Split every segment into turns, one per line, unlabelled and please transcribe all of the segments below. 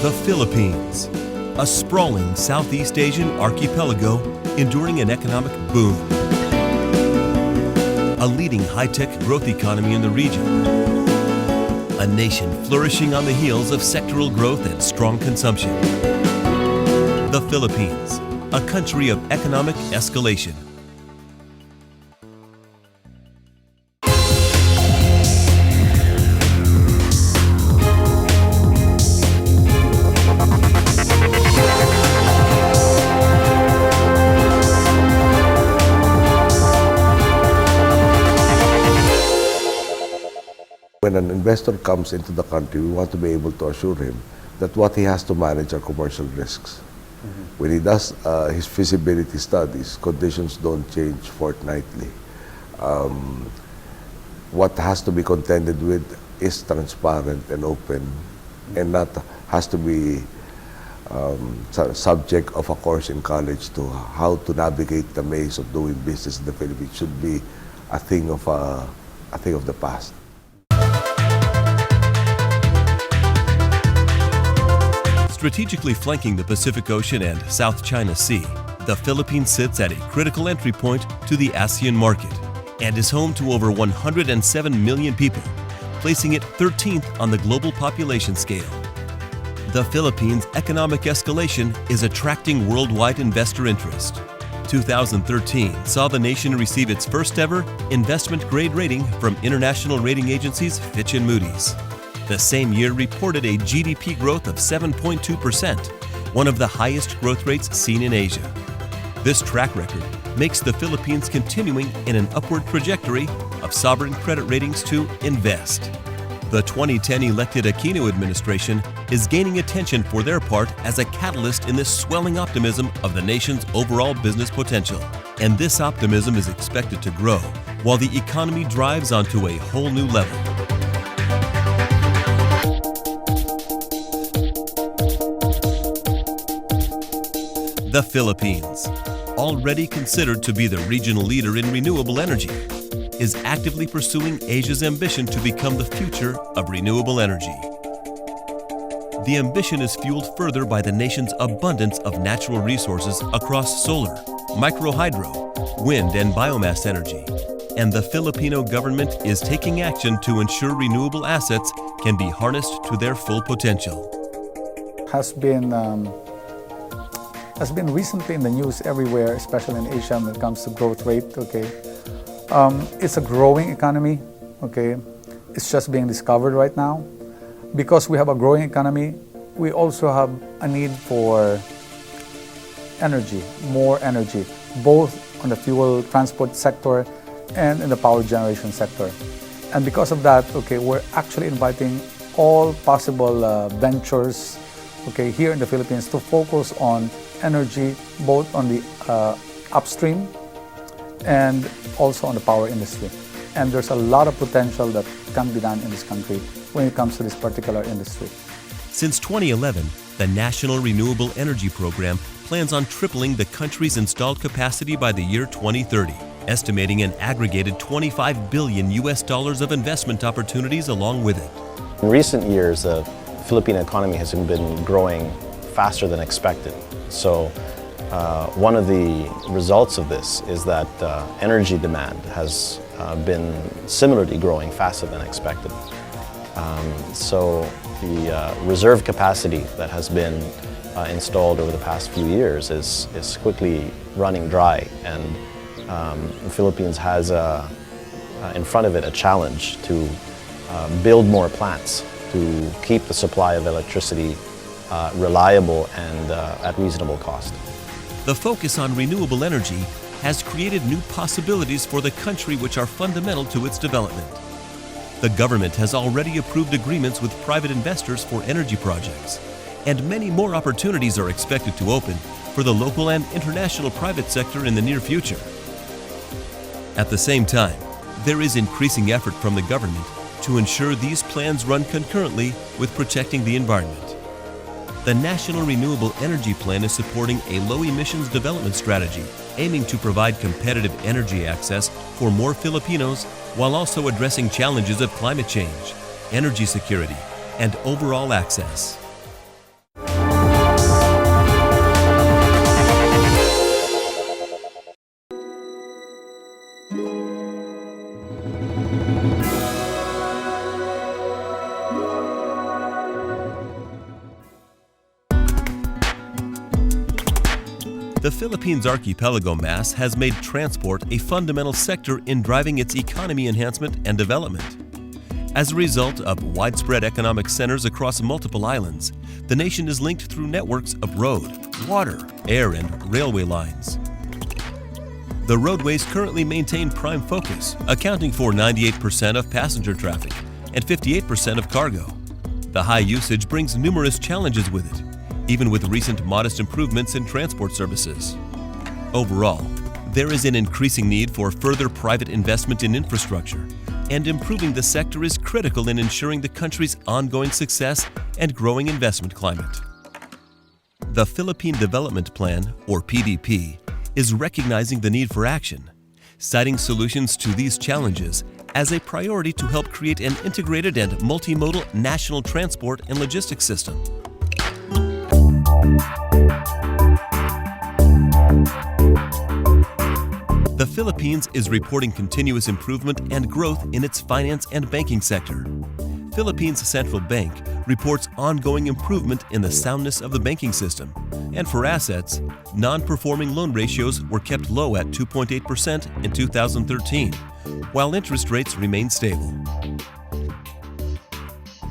The Philippines, a sprawling Southeast Asian archipelago enduring an economic boom. A leading high-tech growth economy in the region. A nation flourishing on the heels of sectoral growth and strong consumption. The Philippines, a country of economic escalation.
When an investor comes into the country, we want to be able to assure him that what he has to manage are commercial risks. When he does his feasibility studies, conditions don't change fortnightly. What has to be contended with is transparent and open, and not has to be subject of a course in college to how to navigate the maze of doing business in the Philippines. Should be a thing of the past.
Strategically flanking the Pacific Ocean and South China Sea, the Philippines sits at a critical entry point to the ASEAN market and is home to over 107 million people, placing it 13th on the global population scale. The Philippines' economic escalation is attracting worldwide investor interest. 2013 saw the nation receive its first ever investment grade rating from international rating agencies Fitch and Moody's. The same year reported a GDP growth of 7.2%, one of the highest growth rates seen in Asia. This track record makes the Philippines continuing in an upward trajectory of sovereign credit ratings to invest. The 2010 elected Aquino administration is gaining attention for their part as a catalyst in this swelling optimism of the nation's overall business potential. And this optimism is expected to grow while the economy drives onto a whole new level. The Philippines, already considered to be the regional leader in renewable energy, is actively pursuing Asia's ambition to become the future of renewable energy. The ambition is fueled further by the nation's abundance of natural resources across solar, microhydro, wind, and biomass energy. And the Filipino government is taking action to ensure renewable assets can be harnessed to their full potential.
Has been recently in the news everywhere, especially in Asia when it comes to growth rate. It's a growing economy. It's just being discovered right now. Because we have a growing economy, we also have a need for energy, more energy, both on the fuel transport sector and in the power generation sector. And because of that, we're actually inviting all possible ventures here in the Philippines to focus on energy, both on the upstream and also on the power industry. And there's a lot of potential that can be done in this country when it comes to this particular industry.
Since 2011, the National Renewable Energy Program plans on tripling the country's installed capacity by the year 2030, estimating an aggregated $25 billion of investment opportunities along with it.
In recent years, the Philippine economy has been growing faster than expected. So one of the results of this is that energy demand has been similarly growing faster than expected. So the reserve capacity that has been installed over the past few years is quickly running dry, and the Philippines has in front of it a challenge to build more plants to keep the supply of electricity reliable and at reasonable cost.
The focus on renewable energy has created new possibilities for the country which are fundamental to its development. The government has already approved agreements with private investors for energy projects, and many more opportunities are expected to open for the local and international private sector in the near future. At the same time, there is increasing effort from the government to ensure these plans run concurrently with protecting the environment. The National Renewable Energy Plan is supporting a low-emissions development strategy aiming to provide competitive energy access for more Filipinos while also addressing challenges of climate change, energy security, and overall access. The Philippines archipelago mass has made transport a fundamental sector in driving its economy enhancement and development. As a result of widespread economic centers across multiple islands, the nation is linked through networks of road, water, air, and railway lines. The roadways currently maintain prime focus, accounting for 98% of passenger traffic and 58% of cargo. The high usage brings numerous challenges with it, even with recent modest improvements in transport services. Overall, there is an increasing need for further private investment in infrastructure, and improving the sector is critical in ensuring the country's ongoing success and growing investment climate. The Philippine Development Plan, or PDP, is recognizing the need for action, citing solutions to these challenges as a priority to help create an integrated and multimodal national transport and logistics system. The Philippines is reporting continuous improvement and growth in its finance and banking sector. Philippines Central Bank reports ongoing improvement in the soundness of the banking system, and for assets, non-performing loan ratios were kept low at 2.8% in 2013, while interest rates remain stable.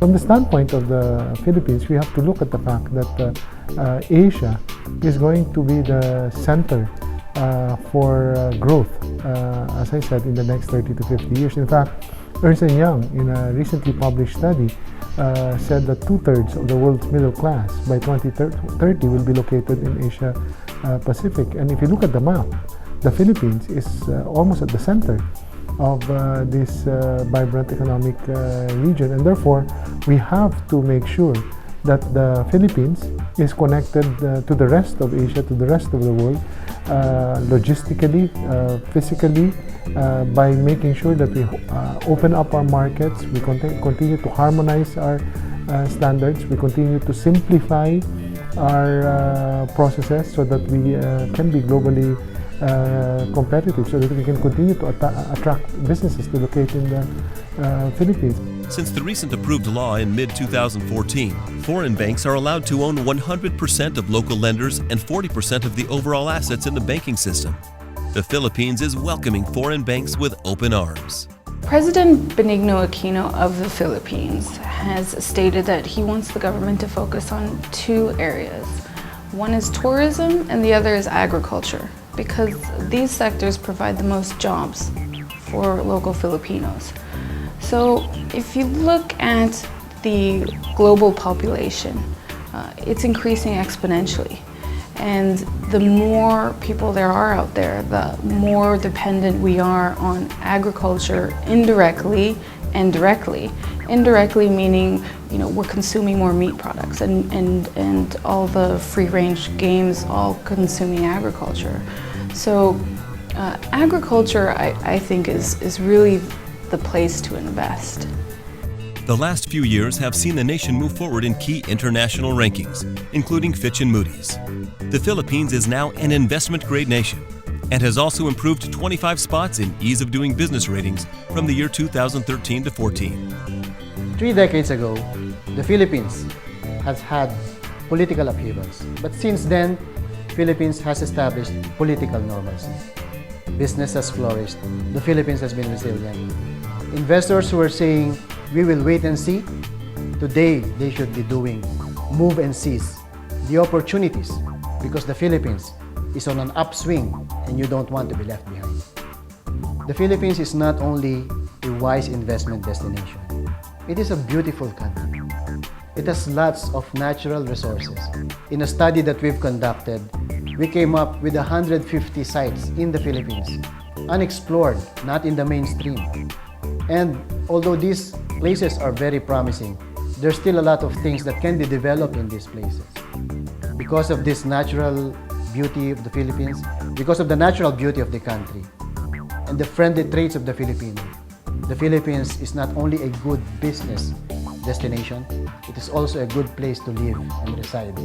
From the standpoint of the Philippines, we have to look at the fact that Asia is going to be the center for growth, as I said, in the next 30 to 50 years. In fact, Ernst & Young, in a recently published study, said that 2/3 of the world's middle class by 2030 will be located in Asia Pacific. And if you look at the map, the Philippines is almost at the center of this vibrant economic region, and therefore we have to make sure that the Philippines is connected to the rest of Asia, to the rest of the world, logistically, physically, by making sure that we open up our markets, we continue to harmonize our standards, we continue to simplify our processes so that we can be globally competitive, so that we can continue to attract businesses to locate in the Philippines.
Since the recent approved law in mid-2014, foreign banks are allowed to own 100% of local lenders and 40% of the overall assets in the banking system. The Philippines is welcoming foreign banks with open arms.
President Benigno Aquino of the Philippines has stated that he wants the government to focus on two areas. One is tourism and the other is agriculture, because these sectors provide the most jobs for local Filipinos. So if you look at the global population, it's increasing exponentially. And the more people there are out there, the more dependent we are on agriculture indirectly and directly. Indirectly meaning, we're consuming more meat products and all the free-range games all consuming agriculture. So agriculture, I think, is really the place to invest.
The last few years have seen the nation move forward in key international rankings, including Fitch and Moody's. The Philippines is now an investment-grade nation and has also improved 25 spots in ease of doing business ratings from the year 2013 to 14.
3 decades ago, the Philippines has had political upheavals, but since then, Philippines has established political normalcy. Business has flourished. The Philippines has been resilient. Investors who are saying, we will wait and see, today they should be doing move and seize the opportunities, because the Philippines is on an upswing and you don't want to be left behind. The Philippines is not only a wise investment destination, it is a beautiful country. It has lots of natural resources. In a study that we've conducted, we came up with 150 sites in the Philippines, unexplored, not in the mainstream. And although these places are very promising, there's still a lot of things that can be developed in these places. Because of this natural beauty of the Philippines, because of the natural beauty of the country, and the friendly traits of the Filipino, the Philippines is not only a good business destination, it is also a good place to live and reside.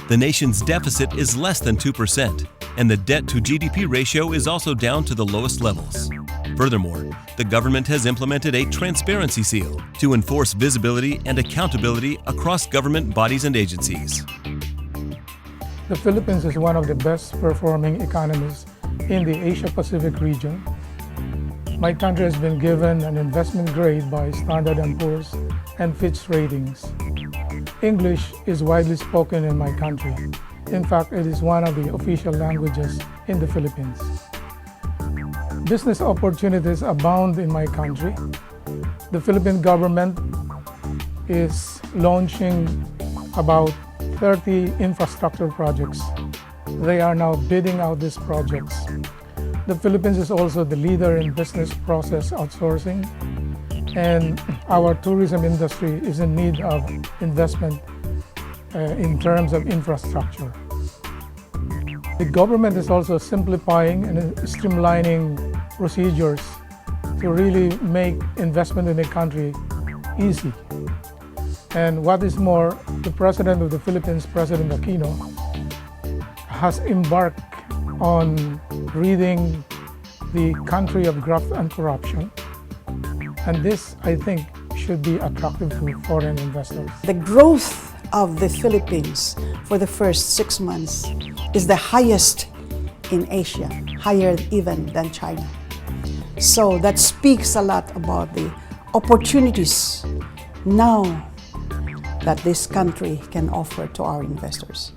The nation's deficit is less than 2%, and the debt-to-GDP ratio is also down to the lowest levels. Furthermore, the government has implemented a transparency seal to enforce visibility and accountability across government bodies and agencies.
The Philippines is one of the best performing economies in the Asia-Pacific region. My country has been given an investment grade by Standard & Poor's and Fitch Ratings. English is widely spoken in my country. In fact, it is one of the official languages in the Philippines. Business opportunities abound in my country. The Philippine government is launching about 30 infrastructure projects. They are now bidding out these projects. The Philippines is also the leader in business process outsourcing, and our tourism industry is in need of investment in terms of infrastructure. The government is also simplifying and streamlining procedures to really make investment in the country easy. And what is more, the President of the Philippines, President Aquino, has embarked on ridding the country of graft and corruption. And this, I think, should be attractive to foreign investors.
The growth of the Philippines for the first 6 months is the highest in Asia, higher even than China. So that speaks a lot about the opportunities now that this country can offer to our investors.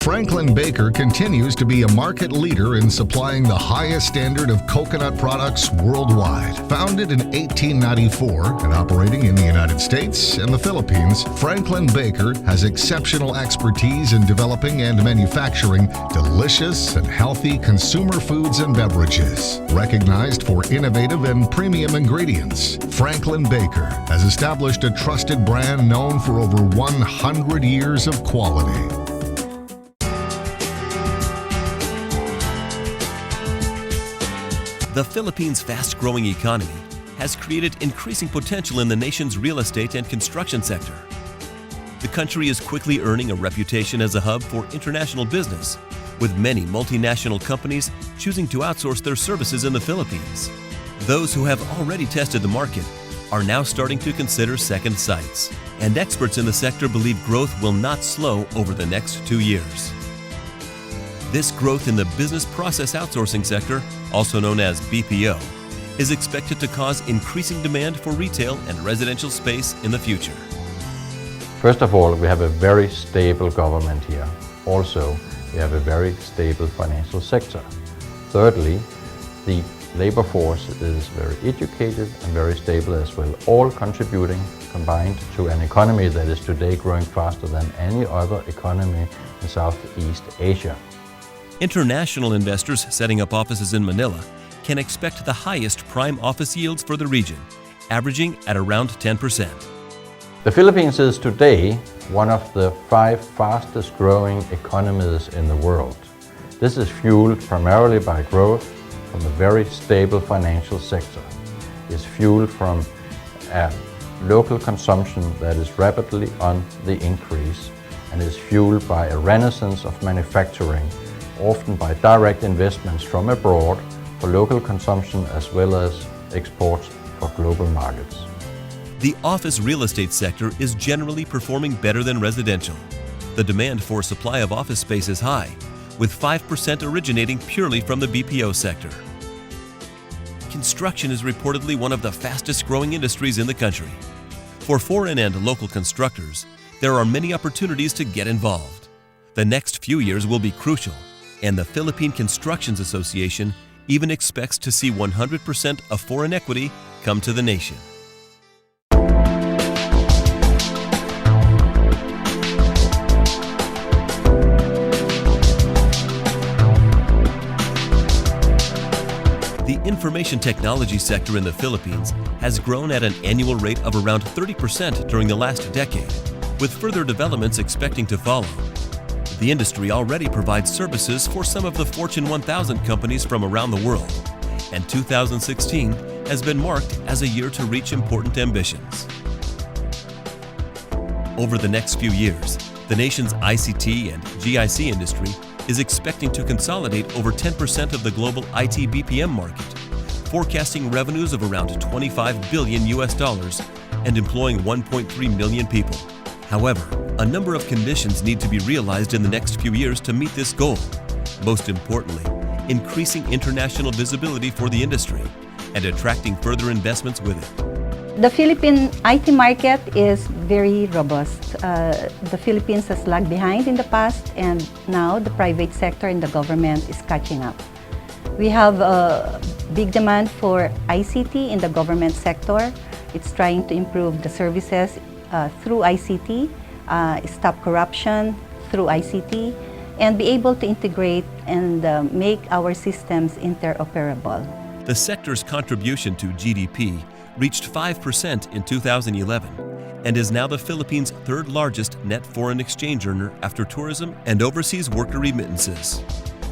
Franklin Baker continues to be a market leader in supplying the highest standard of coconut products worldwide. Founded in 1894 and operating in the United States and the Philippines, Franklin Baker has exceptional expertise in developing and manufacturing delicious and healthy consumer foods and beverages. Recognized for innovative and premium ingredients, Franklin Baker has established a trusted brand known for over 100 years of quality.
The Philippines' fast-growing economy has created increasing potential in the nation's real estate and construction sector. The country is quickly earning a reputation as a hub for international business, with many multinational companies choosing to outsource their services in the Philippines. Those who have already tested the market are now starting to consider second sites, and experts in the sector believe growth will not slow over the next 2 years. This growth in the business process outsourcing sector, also known as BPO, is expected to cause increasing demand for retail and residential space in the future.
First of all, we have a very stable government here. Also, we have a very stable financial sector. Thirdly, the labor force is very educated and very stable as well, all contributing combined to an economy that is today growing faster than any other economy in Southeast Asia.
International investors setting up offices in Manila can expect the highest prime office yields for the region, averaging at around 10%.
The Philippines is today one of the 5 fastest growing economies in the world. This is fueled primarily by growth from a very stable financial sector. It's fueled from a local consumption that is rapidly on the increase and is fueled by a renaissance of manufacturing, often by direct investments from abroad for local consumption as well as exports for global markets.
The office real estate sector is generally performing better than residential. The demand for supply of office space is high, with 5% originating purely from the BPO sector. Construction is reportedly one of the fastest growing industries in the country. For foreign and local constructors, there are many opportunities to get involved. The next few years will be crucial, and the Philippine Constructions Association even expects to see 100% of foreign equity come to the nation. The information technology sector in the Philippines has grown at an annual rate of around 30% during the last decade, with further developments expecting to follow. The industry already provides services for some of the Fortune 1000 companies from around the world, and 2016 has been marked as a year to reach important ambitions. Over the next few years, the nation's ICT and GIC industry is expecting to consolidate over 10% of the global IT BPM market, forecasting revenues of around $25 billion and employing 1.3 million people. However, a number of conditions need to be realized in the next few years to meet this goal. Most importantly, increasing international visibility for the industry and attracting further investments with it.
The Philippine IT market is very robust. The Philippines has lagged behind in the past, and now the private sector and the government is catching up. We have a big demand for ICT in the government sector. It's trying to improve the services through ICT, stop corruption through ICT, and be able to integrate and make our systems interoperable.
The sector's contribution to GDP reached 5% in 2011 and is now the Philippines' third largest net foreign exchange earner after tourism and overseas worker remittances.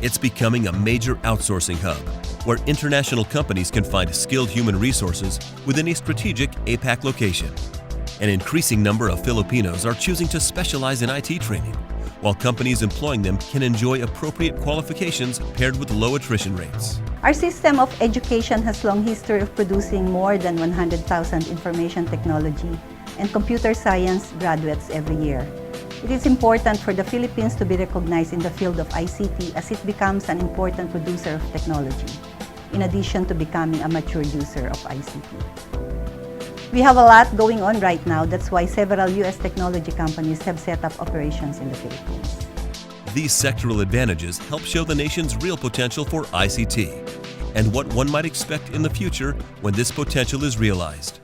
It's becoming a major outsourcing hub where international companies can find skilled human resources within a strategic APAC location. An increasing number of Filipinos are choosing to specialize in IT training, while companies employing them can enjoy appropriate qualifications paired with low attrition rates.
Our system of education has long history of producing more than 100,000 information technology and computer science graduates every year. It is important for the Philippines to be recognized in the field of ICT as it becomes an important producer of technology, in addition to becoming a mature user of ICT. We have a lot going on right now. That's why several U.S. technology companies have set up operations in the Philippines.
These sectoral advantages help show the nation's real potential for ICT and what one might expect in the future when this potential is realized.